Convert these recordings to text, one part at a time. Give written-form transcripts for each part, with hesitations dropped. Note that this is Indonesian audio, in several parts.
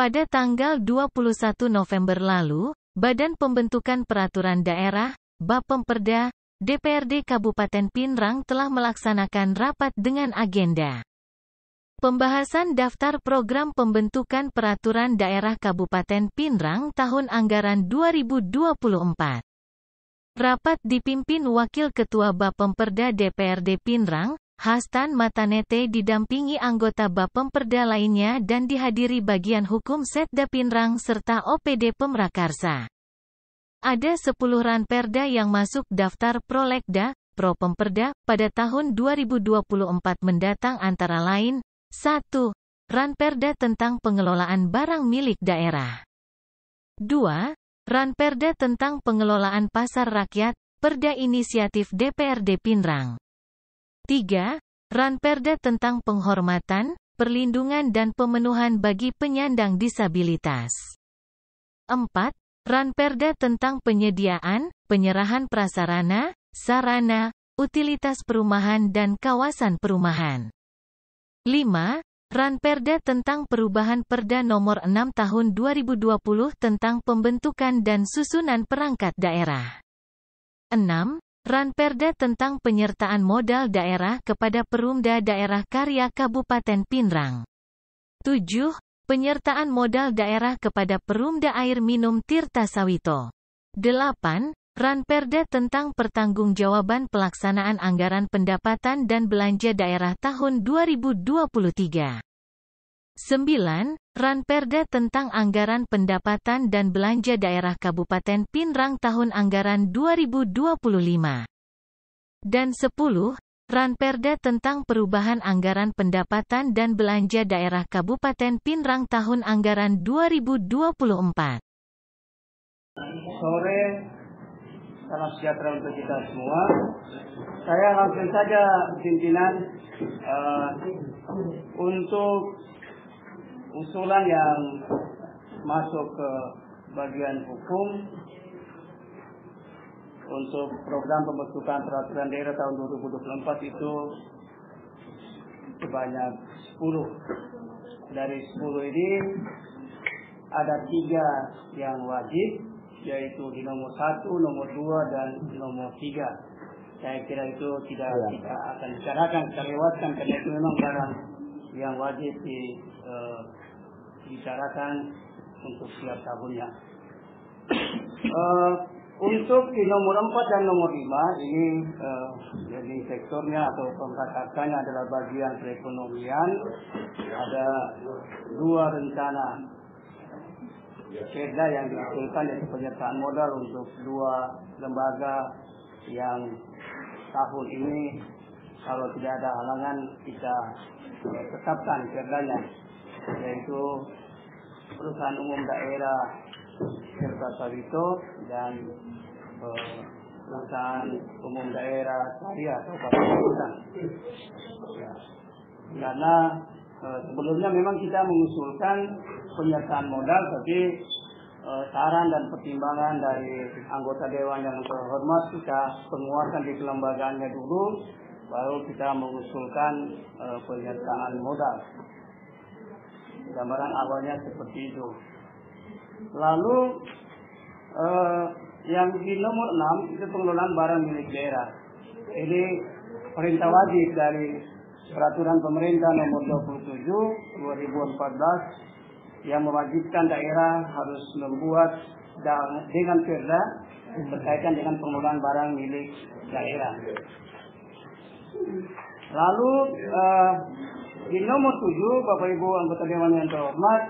Pada tanggal 21 November lalu, Badan Pembentukan Peraturan Daerah, Bapemperda, DPRD Kabupaten Pinrang telah melaksanakan rapat dengan agenda pembahasan daftar program pembentukan peraturan daerah Kabupaten Pinrang tahun anggaran 2024. Rapat dipimpin Wakil Ketua Bapemperda DPRD Pinrang, Hastan Matanete didampingi anggota Bapemperda lainnya dan dihadiri bagian hukum Setda Pinrang serta OPD Pemrakarsa. Ada 10 ranperda yang masuk daftar Prolegda, Propemperda, pada tahun 2024 mendatang antara lain, 1. Ranperda tentang pengelolaan barang milik daerah. 2. Ranperda tentang pengelolaan pasar rakyat, Perda Inisiatif DPRD Pinrang. 3. Ranperda tentang penghormatan, perlindungan dan pemenuhan bagi penyandang disabilitas. 4. Ranperda tentang penyediaan, penyerahan prasarana, sarana, utilitas perumahan dan kawasan perumahan. 5. Ranperda tentang perubahan Perda Nomor 6 Tahun 2020 tentang pembentukan dan susunan perangkat daerah. 6. Ranperda tentang penyertaan modal daerah kepada Perumda Daerah Karya Kabupaten Pinrang. 7. Penyertaan modal daerah kepada Perumda Air Minum Tirta Sawito. 8. Ranperda tentang pertanggungjawaban pelaksanaan anggaran pendapatan dan belanja daerah tahun 2023. 9. Ranperda tentang anggaran pendapatan dan belanja daerah Kabupaten Pinrang tahun anggaran 2025. Dan 10. Ranperda tentang perubahan anggaran pendapatan dan belanja daerah Kabupaten Pinrang tahun anggaran 2024. Sore, salam sejahtera untuk kita semua. Saya langsung saja pimpinan untuk usulan yang masuk ke bagian hukum untuk program pembentukan peraturan daerah tahun 2024 itu sebanyak 10. Dari 10 ini ada 3 yang wajib, yaitu di nomor 1, nomor 2, dan nomor 3. Saya kira itu tidak kita akan bicarakan, kita lewatkan karena itu memang barang yang wajib dibicarakan untuk setiap tahunnya. Untuk di nomor 4 dan nomor 5 ini jadi sektornya atau pemrakarsanya adalah bagian perekonomian. Ada 2 rencana perda yang diusulkan, yaitu penyertaan modal untuk 2 lembaga yang tahun ini kalau tidak ada halangan kita tetapkan perdanya, yaitu Perusahaan Umum Daerah Tirta Sawito dan Perusahaan Umum Daerah Karya atau Kabupaten. Karena sebelumnya memang kita mengusulkan penyertaan modal, tapi saran dan pertimbangan dari anggota dewan yang terhormat kita penguatkan di kelembagaannya dulu, baru kita mengusulkan penyertaan modal. Gambaran awalnya seperti itu. Lalu yang di nomor 6 itu pengelolaan barang milik daerah. Ini perintah wajib dari Peraturan Pemerintah Nomor 27 2014 yang mewajibkan daerah harus membuat dengan perda berkaitan dengan pengelolaan barang milik daerah. Lalu di nomor 7, Bapak Ibu anggota dewan yang terhormat,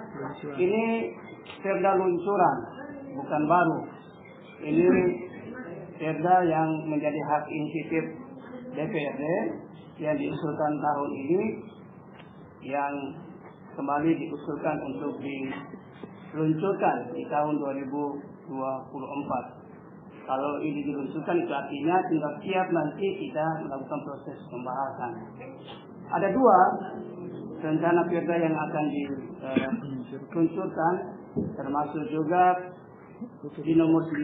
ini perda luncuran, bukan baru. Ini perda yang menjadi hak inisiatif DPRD yang diusulkan tahun ini, yang kembali diusulkan untuk diluncurkan di tahun 2024. Kalau ini diluncurkan itu artinya tinggal siap nanti kita melakukan proses pembahasan. Ada 2 rencana perda yang akan diluncurkan, termasuk juga di nomor 9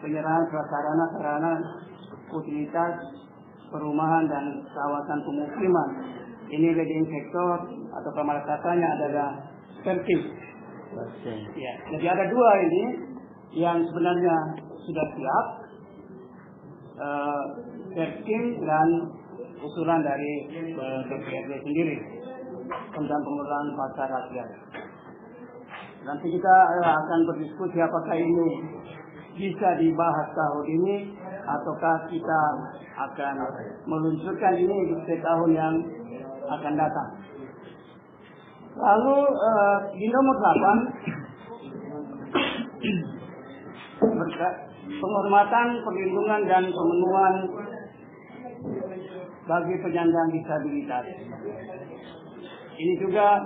penyerahan prasarana sarana utilitas perumahan dan kawasan pemukiman. Ini leading sektor atau pemrakarsanya adalah Perkim. Ya, jadi ada dua ini yang sebenarnya sudah siap, Perkim dan usulan dari DPRD sendiri tentang pengelolaan pasar rakyat. Nanti kita akan berdiskusi apakah ini bisa dibahas tahun ini ataukah kita akan meluncurkan ini di tahun yang akan datang. Lalu di nomor 8 penghormatan, perlindungan dan pemenuhan bagi penyandang disabilitas. Ini juga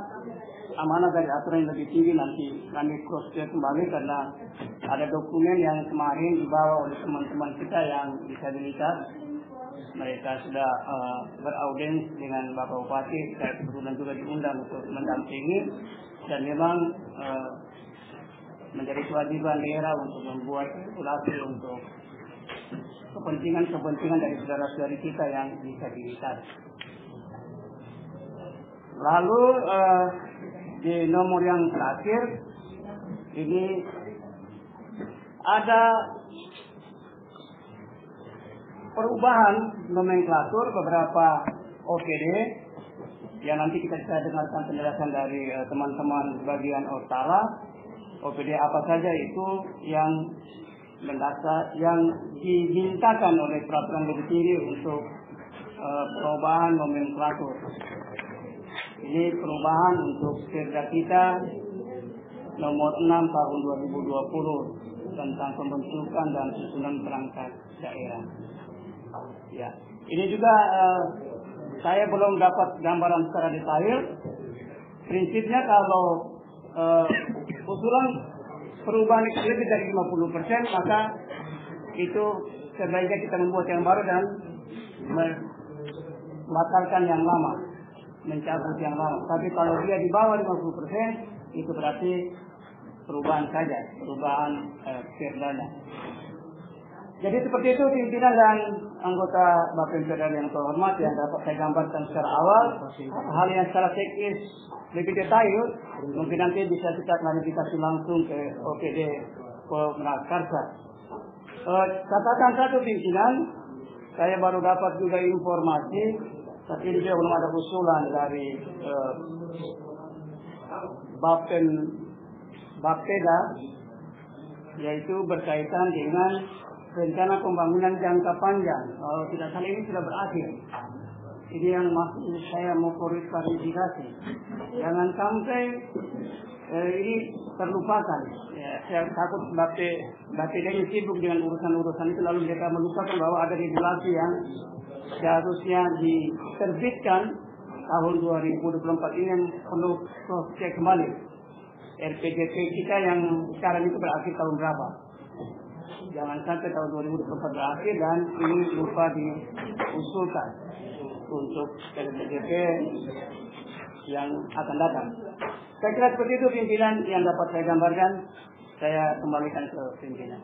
amanah dari aturan yang lebih tinggi, nanti kami cross check kembali karena ada dokumen yang kemarin dibawa oleh teman-teman kita yang disabilitas. Mereka sudah beraudiens dengan Bapak Bupati, saya kebetulan juga diundang untuk mendampingi, dan memang menjadi kewajiban daerah untuk membuat regulasi untuk kepentingan dari saudara-saudari kita yang disabilitas. Lalu di nomor yang terakhir ini ada perubahan nomenklatur beberapa OPD yang nanti kita bisa dengarkan penjelasan dari teman-teman bagian Ortala. OPD apa saja itu yang mendasar, yang dimintakan oleh peraturan lebih tinggi untuk perubahan nomenklatur. Ini perubahan untuk Perda kita nomor 6 tahun 2020 tentang pembentukan dan susunan perangkat daerah. Ya, ini juga saya belum dapat gambaran secara detail. Prinsipnya kalau usulan perubahan itu lebih dari 50%, maka itu sebaiknya kita membuat yang baru dan membatalkan yang lama, mencabut yang lama. Tapi kalau dia di bawah 50%, itu berarti perubahan saja, perubahan perdana. Jadi seperti itu pimpinan dan anggota Bapemda yang terhormat yang dapat saya gambarkan secara awal. Hal yang secara teknis lebih detail mungkin nanti bisa kita klarifikasi langsung ke OPD Pemrakarsa. Catatan satu pimpinan, saya baru dapat juga informasi, tapi ini juga belum ada usulan dari Bapeda, yaitu berkaitan dengan rencana pembangunan jangka panjang. Kalau tidak salah ini sudah berakhir. Ini yang masih saya mau klarifikasi. Jangan sampai ini terlupakan. Ya, saya takut Bapeda ini sibuk dengan urusan-urusan itu, lalu mereka melupakan bahwa ada regulasi yang seharusnya diterbitkan tahun 2024 ini yang perlu cek kembali. RPJP kita yang sekarang itu berakhir tahun berapa? Jangan sampai tahun 2024 berakhir dan ini lupa diusulkan untuk RPJP yang akan datang. Saya kira seperti itu pimpinan yang dapat saya gambarkan. Saya kembalikan ke pimpinan.